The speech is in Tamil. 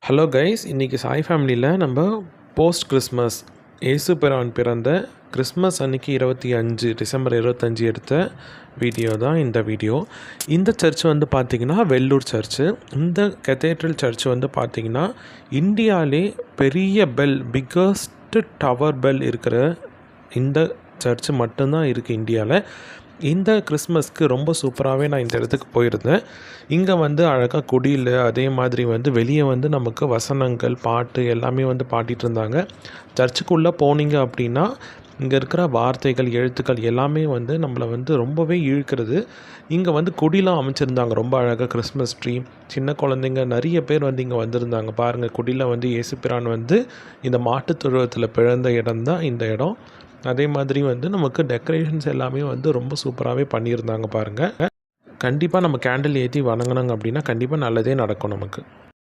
ஹலோ கைஸ், இன்றைக்கி சாய் ஃபேமிலியில் நம்ம போஸ்ட் கிறிஸ்மஸ் ஏசு பிரான் பிறந்த கிறிஸ்மஸ் அன்றைக்கி டிசம்பர் 25 எடுத்த வீடியோ தான் இந்த வீடியோ. இந்த சர்ச் வந்து பார்த்திங்கன்னா வெள்ளூர் சர்ச்சு. இந்த கத்தீட்ரல் சர்ச் வந்து பார்த்திங்கன்னா இந்தியாவிலே பெரிய பிக்கஸ்ட் டவர் பெல் இருக்கிற இந்த சர்ச்சு மட்டும்தான் இருக்குது இந்தியாவில். இந்த கிறிஸ்மஸ்க்கு ரொம்ப சூப்பராகவே நான் இந்த இடத்துக்கு போயிருந்தேன். இங்கே வந்து அழகாக குடியில் அதே மாதிரி வந்து வெளியே வந்து நமக்கு வசனங்கள் பாட்டு எல்லாமே வந்து பாடிட்டு இருந்தாங்க. சர்ச்சுக்குள்ளே போனீங்க அப்படின்னா இங்கே இருக்கிற வார்த்தைகள் எழுத்துக்கள் எல்லாமே வந்து நம்மளை வந்து ரொம்பவே இழுக்கிறது. இங்கே வந்து குடிலாம் அமைச்சிருந்தாங்க ரொம்ப அழகாக. கிறிஸ்மஸ் ட்ரீ, சின்ன குழந்தைங்க நிறைய பேர் வந்து இங்கே வந்திருந்தாங்க. பாருங்கள், குடியில் வந்து இயேசுபிரான் வந்து இந்த மாட்டுத் தொழுவத்தில் பிறந்த இடம் தான் இந்த இடம். அதே மாதிரி வந்து நமக்கு டெக்கரேஷன்ஸ் எல்லாமே வந்து ரொம்ப சூப்பராகவே பண்ணியிருந்தாங்க பாருங்கள். கண்டிப்பாக நம்ம கேண்டில் ஏற்றி வணங்கினாங்க அப்படின்னா கண்டிப்பாக நல்லதே நடக்கும் நமக்கு.